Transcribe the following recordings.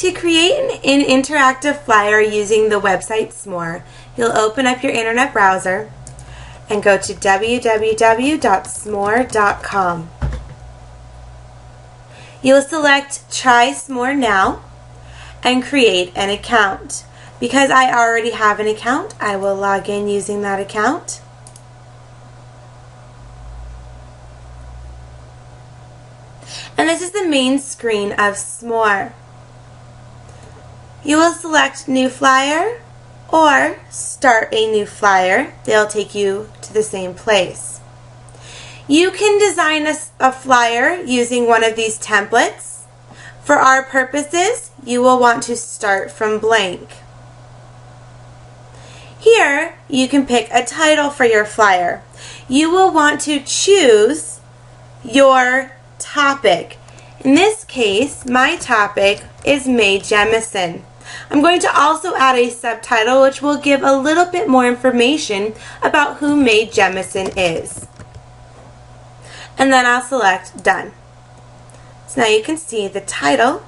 To create an interactive flyer using the website Smore, you'll open up your internet browser and go to www.smore.com. You will select Try Smore Now and create an account. Because I already have an account, I will log in using that account. And this is the main screen of Smore. You will select New Flyer or Start a New Flyer. They'll take you to the same place. You can design a flyer using one of these templates. For our purposes, you will want to start from blank. Here, you can pick a title for your flyer. You will want to choose your topic. In this case, my topic is Mae Jemison. I'm going to also add a subtitle which will give a little bit more information about who Mae Jemison is. And then I'll select Done. So now you can see the title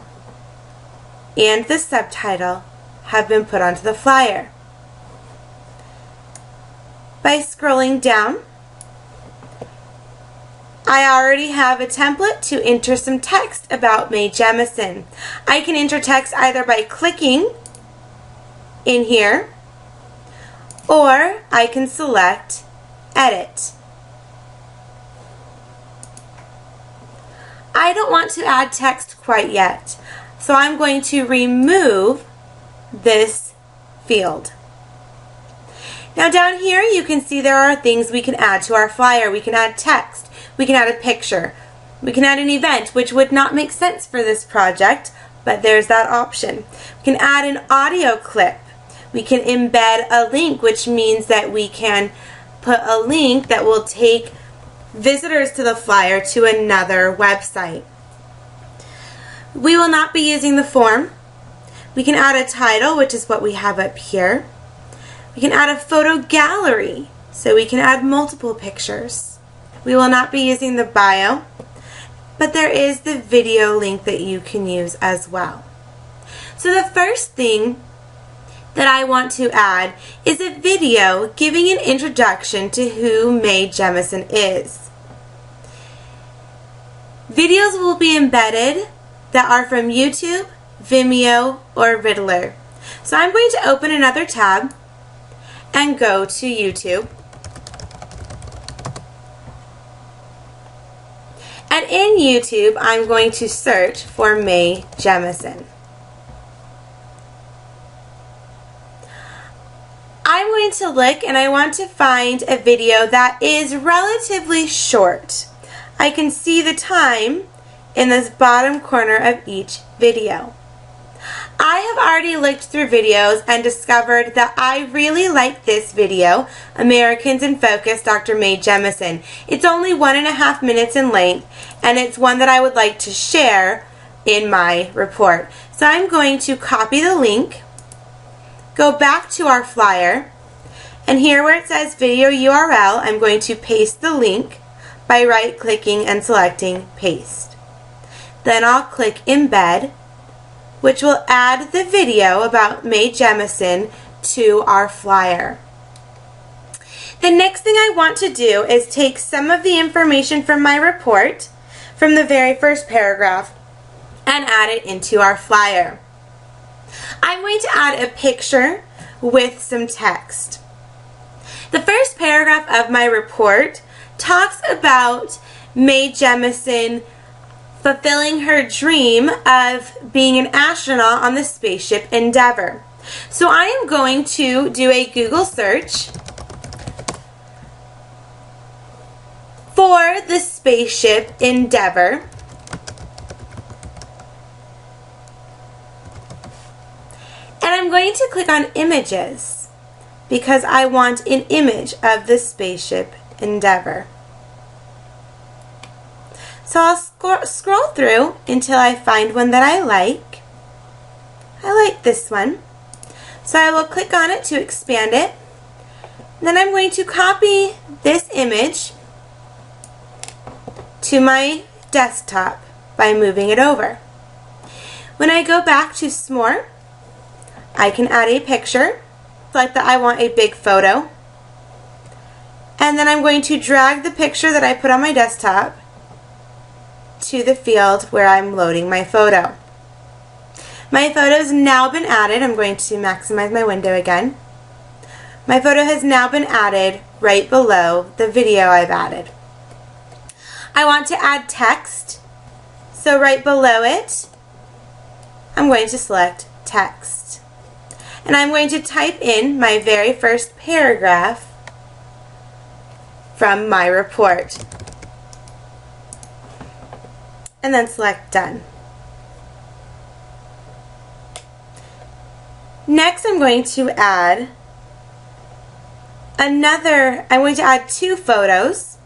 and the subtitle have been put onto the flyer. By scrolling down, I already have a template to enter some text about Mae Jemison. I can enter text either by clicking in here, or I can select Edit. I don't want to add text quite yet, so I'm going to remove this field. Now down here you can see there are things we can add to our flyer. We can add text. We can add a picture. We can add an event, which would not make sense for this project, but there's that option. We can add an audio clip. We can embed a link, which means that we can put a link that will take visitors to the flyer to another website. We will not be using the form. We can add a title, which is what we have up here. We can add a photo gallery, so we can add multiple pictures. We will not be using the bio, but there is the video link that you can use as well. So the first thing that I want to add is a video giving an introduction to who Mae Jemison is. Videos will be embedded that are from YouTube, Vimeo, or Riddler. So I'm going to open another tab and go to YouTube. And in YouTube, I'm going to search for Mae Jemison. I'm going to look and I want to find a video that is relatively short. I can see the time in this bottom corner of each video. I have already looked through videos and discovered that I really like this video, Americans in Focus, Dr. Mae Jemison. It's only 1.5 minutes in length, and it's one that I would like to share in my report. So I'm going to copy the link, go back to our flyer, and here where it says video URL, I'm going to paste the link by right-clicking and selecting Paste. Then I'll click Embed, which will add the video about Mae Jemison to our flyer. The next thing I want to do is take some of the information from my report, from the very first paragraph, and add it into our flyer. I'm going to add a picture with some text. The first paragraph of my report talks about Mae Jemison fulfilling her dream of being an astronaut on the spaceship Endeavour. So I am going to do a Google search for the spaceship Endeavour. And I'm going to click on Images because I want an image of the spaceship Endeavour. So I'll scroll through until I find one that I like. I like this one. So I will click on it to expand it. Then I'm going to copy this image to my desktop by moving it over. When I go back to Smore, I can add a picture. Select that I want a big photo. And then I'm going to drag the picture that I put on my desktop to the field where I'm loading my photo. My photo has now been added. I'm going to maximize my window again. My photo has now been added right below the video I've added. I want to add text, so right below it, I'm going to select text. And I'm going to type in my very first paragraph from my report. And then select Done. Next, I'm going to add two photos.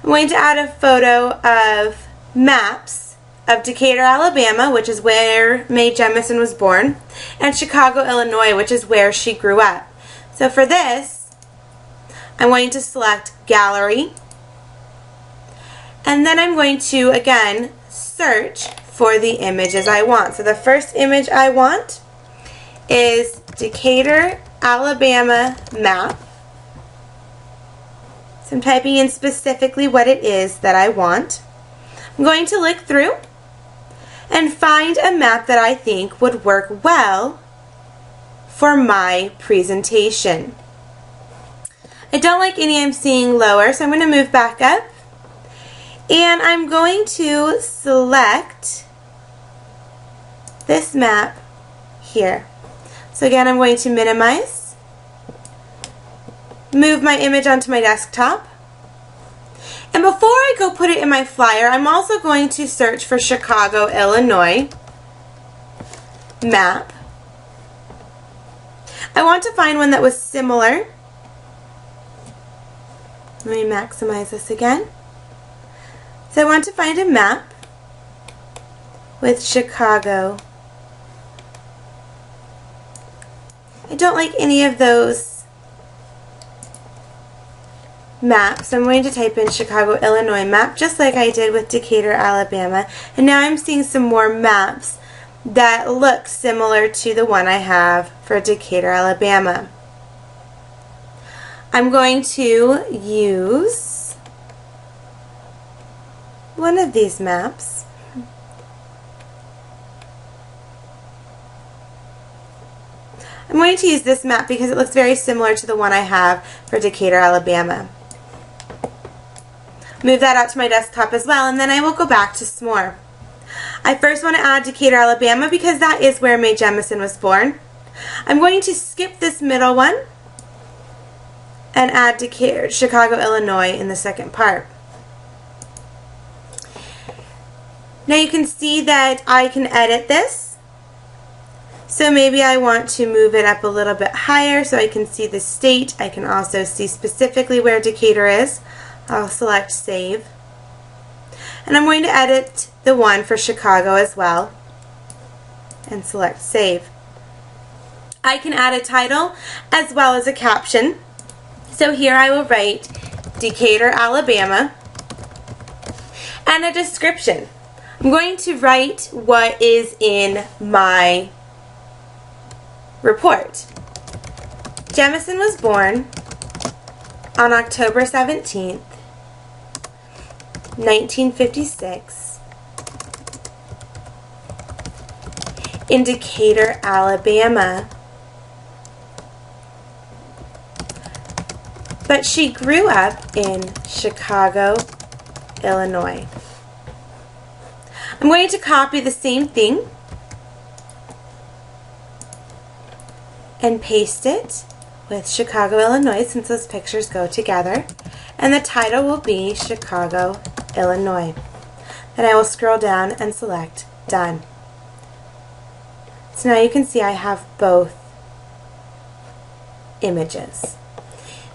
I'm going to add a photo of maps of Decatur, Alabama, which is where Mae Jemison was born, and Chicago, Illinois, which is where she grew up. So for this, I'm going to select Gallery, and then I'm going to, again, search for the images I want. So the first image I want is Decatur, Alabama map. So I'm typing in specifically what it is that I want. I'm going to look through and find a map that I think would work well for my presentation. I don't like any I'm seeing lower, so I'm going to move back up. And I'm going to select this map here. So again, I'm going to minimize, move my image onto my desktop, and before I go put it in my flyer, I'm also going to search for Chicago, Illinois map. I want to find one that was similar. Let me maximize this again. So I want to find a map with Chicago. I don't like any of those maps, so I'm going to type in Chicago, Illinois map, just like I did with Decatur, Alabama. And now I'm seeing some more maps that look similar to the one I have for Decatur, Alabama. I'm going to use one of these maps. I'm going to use this map because it looks very similar to the one I have for Decatur, Alabama. Move that out to my desktop as well, and then I will go back to Smore. I first want to add Decatur, Alabama because that is where Mae Jemison was born. I'm going to skip this middle one and add Decatur, Chicago, Illinois in the second part. Now you can see that I can edit this. So maybe I want to move it up a little bit higher so I can see the state. I can also see specifically where Decatur is. I'll select Save. And I'm going to edit the one for Chicago as well and select Save. I can add a title as well as a caption. So here I will write Decatur, Alabama, and a description. I'm going to write what is in my report. Jemison was born on October 17th, 1956 in Decatur, Alabama. But she grew up in Chicago, Illinois. I'm going to copy the same thing and paste it with Chicago, Illinois, since those pictures go together. And the title will be Chicago, Illinois. Then I will scroll down and select Done. So now you can see I have both images.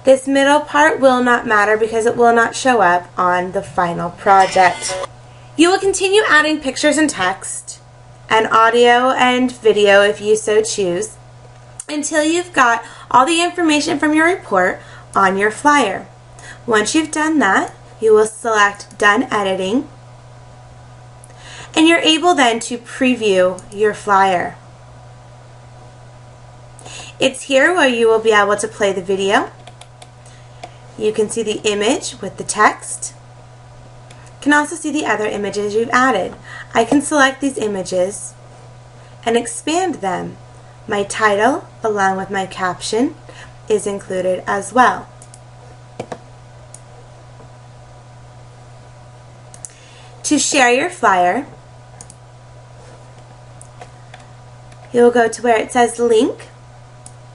This middle part will not matter because it will not show up on the final project. You will continue adding pictures and text and audio and video if you so choose until you've got all the information from your report on your flyer. Once you've done that, you will select Done Editing, And you're able then to preview your flyer. It's here where you will be able to play the video. You can see the image with the text. You can also see the other images you've added. I can select these images and expand them. My title, along with my caption, is included as well. To share your flyer, you will go to where it says link.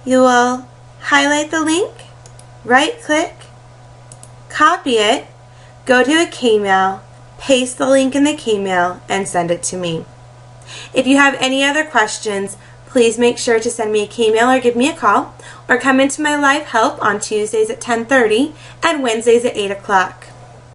You will highlight the link, right-click, copy it, go to a Kmail, paste the link in the Kmail, and send it to me. If you have any other questions, please make sure to send me a Kmail or give me a call, or come into my live help on Tuesdays at 10:30 and Wednesdays at 8 o'clock.